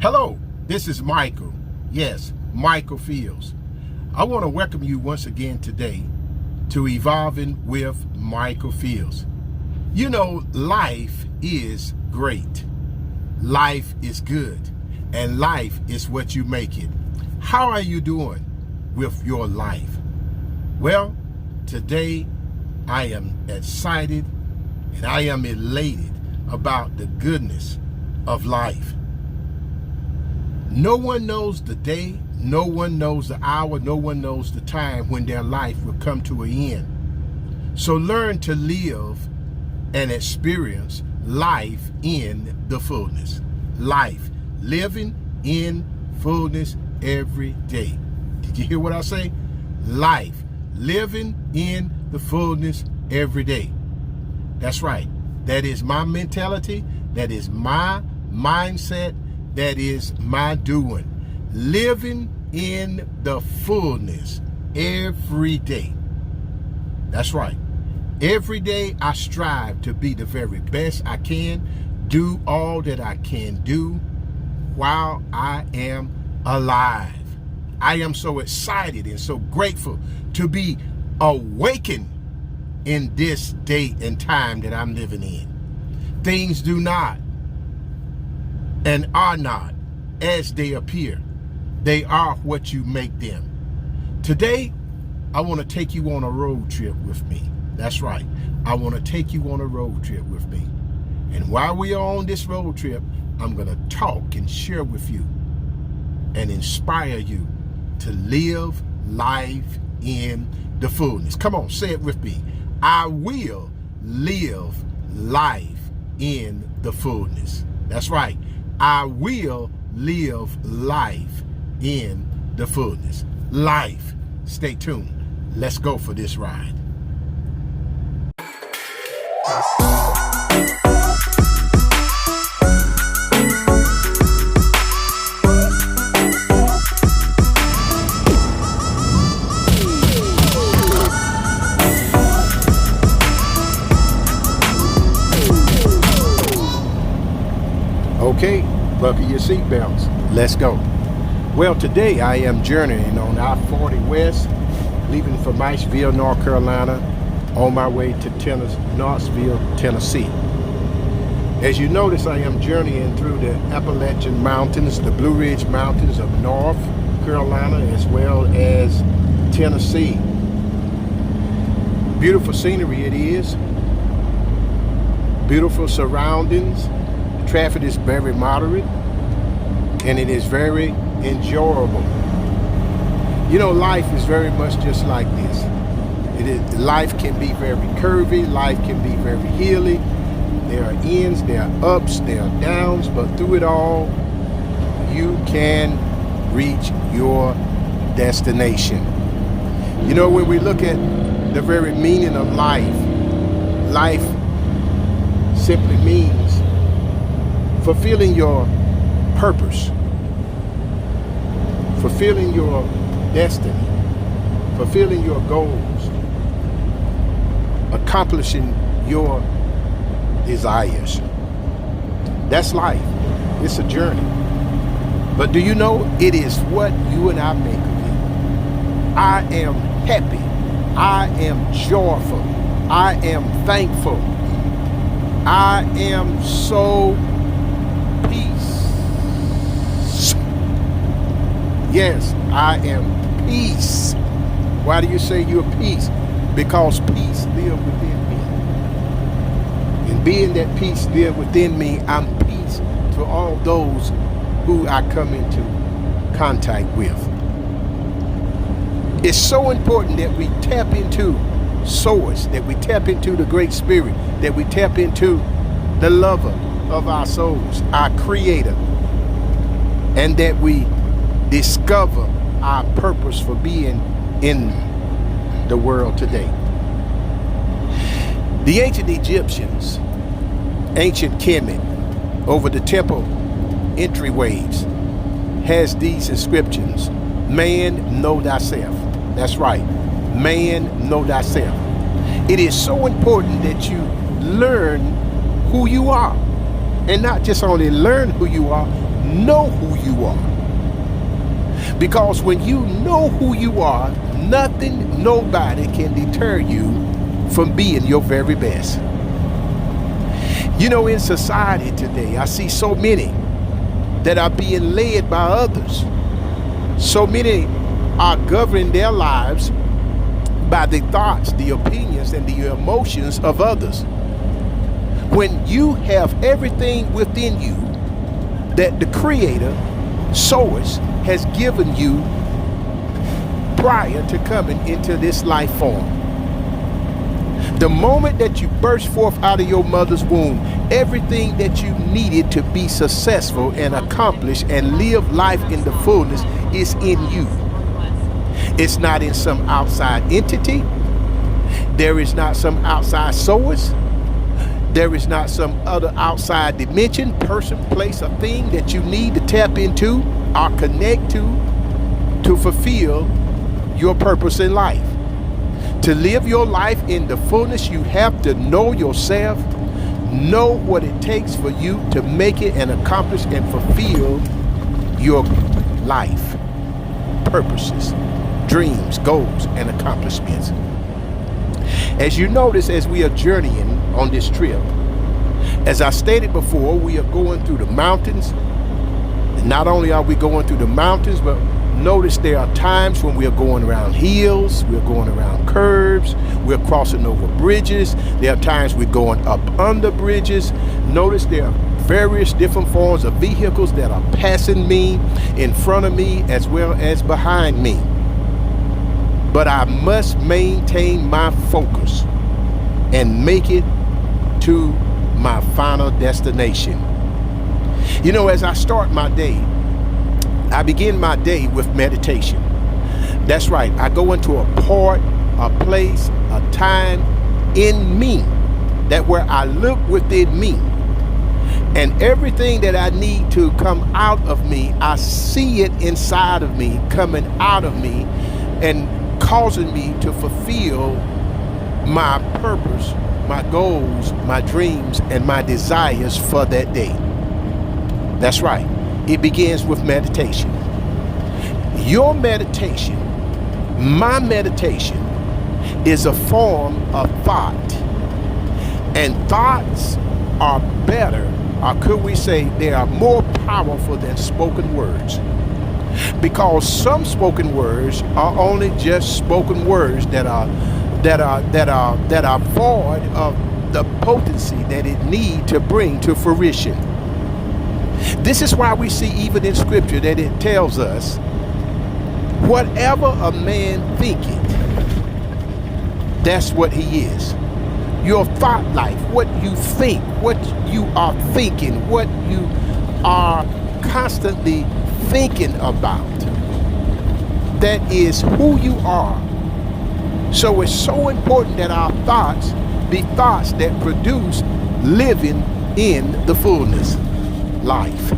Hello, this is Michael. Yes, Michael Fields. I want to welcome you once again today to Evolving with Michael Fields. You know, life is great. Life is good. And life is what you make it. How are you doing with your life? Well, today I am excited and I am elated about the goodness of life. No one knows the day, no one knows the hour, no one knows the time when their life will come to an end. So learn to live and experience life in the fullness. Life, living in fullness every day. Did you hear what I say? Life, living in the fullness every day. That's right. That is my mentality. That is my mindset. That is my doing. Living in the fullness every day. That's right. Every day I strive to be the very best I can, do all that I can do while I am alive. I am so excited and so grateful to be awakened in this day and time that I'm living in. Things do not and are not as they appear. They are what you make them. Today, I want to take you on a road trip with me. That's right. I want to take you on a road trip with me. And while we are on this road trip, I'm going to talk and share with you and inspire you to live life in the fullness. Come on, say it with me. I will live life in the fullness. That's right. I will live life in the fullness. Life. Stay tuned. Let's go for this ride. Okay, buckle your seatbelts. Let's go. Well, today I am journeying on I-40 West, leaving from Niceville, North Carolina, on my way to Knoxville, Tennessee. As you notice, I am journeying through the Appalachian Mountains, the Blue Ridge Mountains of North Carolina, as well as Tennessee. Beautiful scenery it is. Beautiful surroundings. Traffic is very moderate and it is very enjoyable. You know, life is very much just like this. Life can be very curvy, life can be very hilly. There are ends, there are ups, there are downs, but through it all, you can reach your destination. You know, when we look at the very meaning of life, life simply means fulfilling your purpose, fulfilling your destiny, fulfilling your goals, accomplishing your desires. That's life. It's a journey. But do you know it is what you and I make of it? I am happy. I am joyful. I am thankful. I am so peace. Yes, I am peace. Why do you say you're peace? Because peace lives within me. And being that peace lives within me, I'm peace to all those who I come into contact with. It's so important that we tap into Source, that we tap into the Great Spirit, that we tap into the lover of our souls, our Creator, and that we discover our purpose for being in the world today. The ancient Egyptians, ancient Kemet, over the temple entryways, has these inscriptions: man, know thyself. That's right, man, know thyself. It is so important that you learn who you are, and not just only learn who you are, know who you are. Because when you know who you are, nothing, nobody can deter you from being your very best. You know, in society today, I see so many that are being led by others. So many are governing their lives by the thoughts, the opinions, and the emotions of others. When you have everything within you that the Creator, Source, has given you prior to coming into this life form. The moment that you burst forth out of your mother's womb, everything that you needed to be successful and accomplish and live life in the fullness is in you. It's not in some outside entity. There is not some outside source. There is not some other outside dimension, person, place, or thing that you need to tap into or connect to fulfill your purpose in life. To live your life in the fullness, you have to know yourself, know what it takes for you to make it and accomplish and fulfill your life purposes, dreams, goals, and accomplishments. As you notice, as we are journeying on this trip, as I stated before, we are going through the mountains. And not only are we going through the mountains, but notice there are times when we are going around hills, we're going around curves, we're crossing over bridges. There are times we're going up under bridges. Notice there are various different forms of vehicles that are passing me, in front of me, as well as behind me. But I must maintain my focus and make it to my final destination. You know, as I start my day, I begin my day with meditation. That's right. I go into a part, a place, a time in me, that where I look within me, and everything that I need to come out of me, I see it inside of me, coming out of me, and causing me to fulfill my purpose, my goals, my dreams, and my desires for that day. That's right. It begins with meditation. Your meditation, my meditation, is a form of thought. And thoughts are better, or could we say they are more powerful than spoken words. Because some spoken words are only just spoken words that are void of the potency that it need to bring to fruition. This is why we see even in scripture that it tells us, whatever a man thinketh, that's what he is. Your thought life, what you think, what you are thinking, what you are constantly thinking about, that is who you are. So it's so important that our thoughts be thoughts that produce living in the fullness life.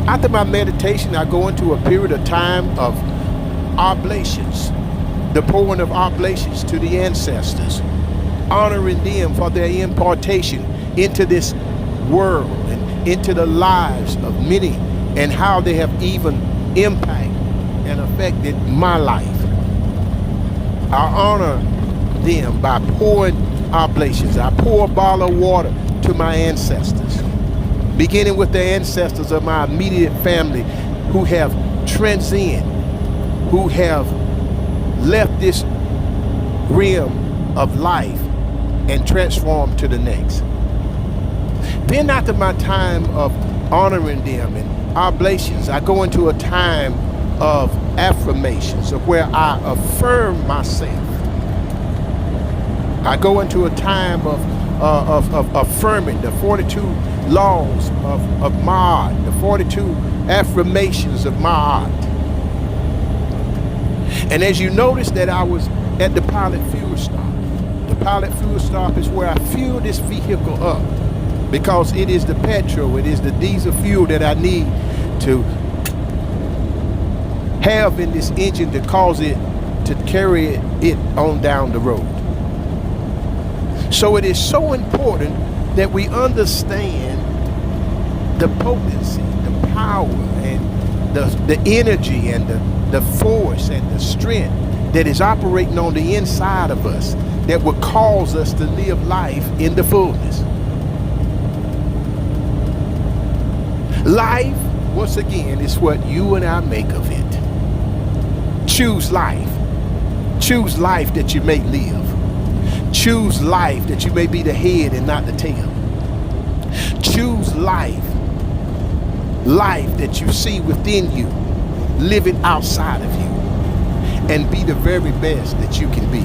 After my meditation, I go into a period of time of oblations, the pouring of oblations to the ancestors, honoring them for their impartation into this world and into the lives of many, and how they have even impacted and affected my life. I honor them by pouring oblations. I pour a bottle of water to my ancestors, beginning with the ancestors of my immediate family who have transcended, who have left this realm of life and transformed to the next. Then after my time of honoring them and oblations, I go into a time of affirmations, of where I affirm myself. I go into a time of affirming the 42 laws of Ma'at, the 42 affirmations of Ma'at. And as you notice that I was at the pilot fuel stop. The pilot fuel stop is where I fuel this vehicle up, because it is the petrol, it is the diesel fuel that I need to have in this engine to cause it to carry it on down the road. So it is so important that we understand the potency, the power and the energy and the force and the strength that is operating on the inside of us that will cause us to live life in the fullness. Life, once again, is what you and I make of it. Choose life. Choose life that you may live. Choose life that you may be the head and not the tail. Choose life. Life that you see within you, living outside of you, and be the very best that you can be.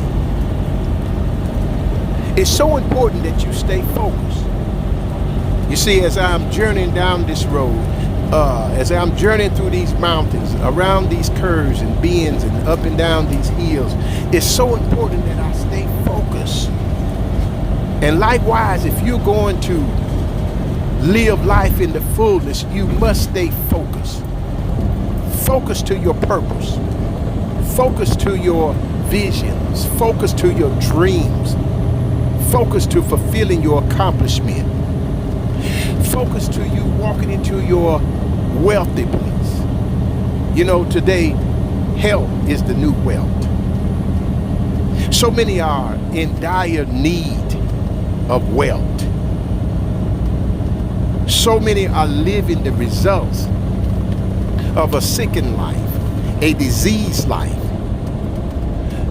It's so important that you stay focused. You see, as I'm journeying down this road, as I'm journeying through these mountains, around these curves and bends and up and down these hills, it's so important that I stay focused. And likewise, if you're going to live life in the fullness, you must stay focused. Focus to your purpose. Focus to your visions. Focus to your dreams. Focus to fulfilling your accomplishment. Focus to you walking into your wealthy place. You know, today, health is the new wealth. So many are in dire need of wealth. So many are living the results of a sickened life, a diseased life,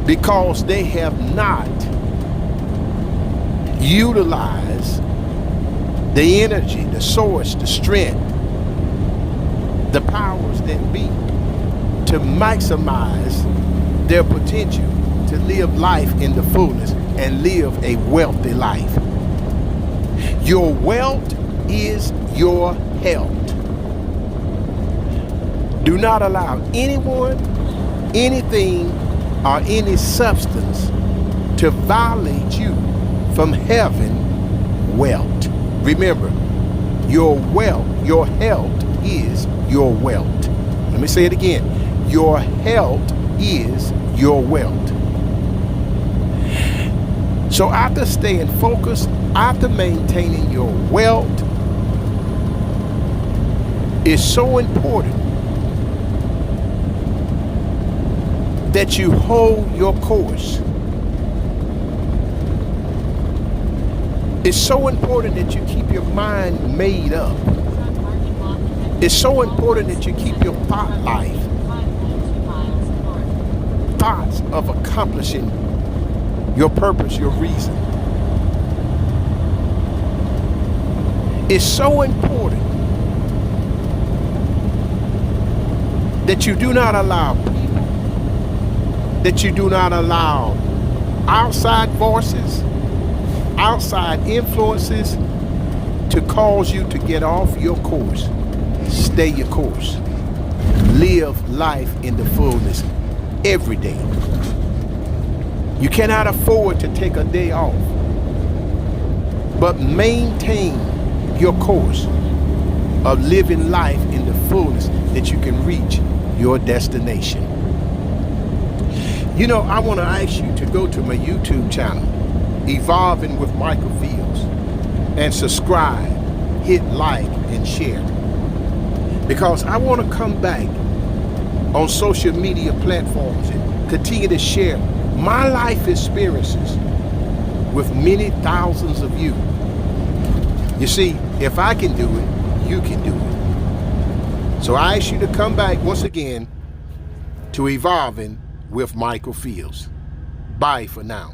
because they have not utilized the energy, the source, the strength, the powers that be to maximize their potential to live life in the fullness and live a wealthy life. Your wealth is your health. Do not allow anyone, anything, or any substance to violate you from having wealth. Remember, your wealth, your health is your wealth. Let me say it again. Your health is your wealth. So after staying focused, after maintaining your wealth, it's so important that you hold your course. It's so important that you keep your mind made up. It's so important that you keep your thought life, thoughts of accomplishing your purpose, your reason. It's so important that you do not allow people, that you do not allow outside voices, outside influences to cause you to get off your course. Stay your course. Live life in the fullness every day. You cannot afford to take a day off, but maintain your course of living life in the fullness that you can reach your destination. You know, I want to ask you to go to my YouTube channel, Evolving with Michael Fields, and subscribe, hit like, and share. Because I want to come back on social media platforms and continue to share my life experiences with many thousands of you. You see, if I can do it, you can do it. So I ask you to come back once again to Evolving with Michael Fields. Bye for now.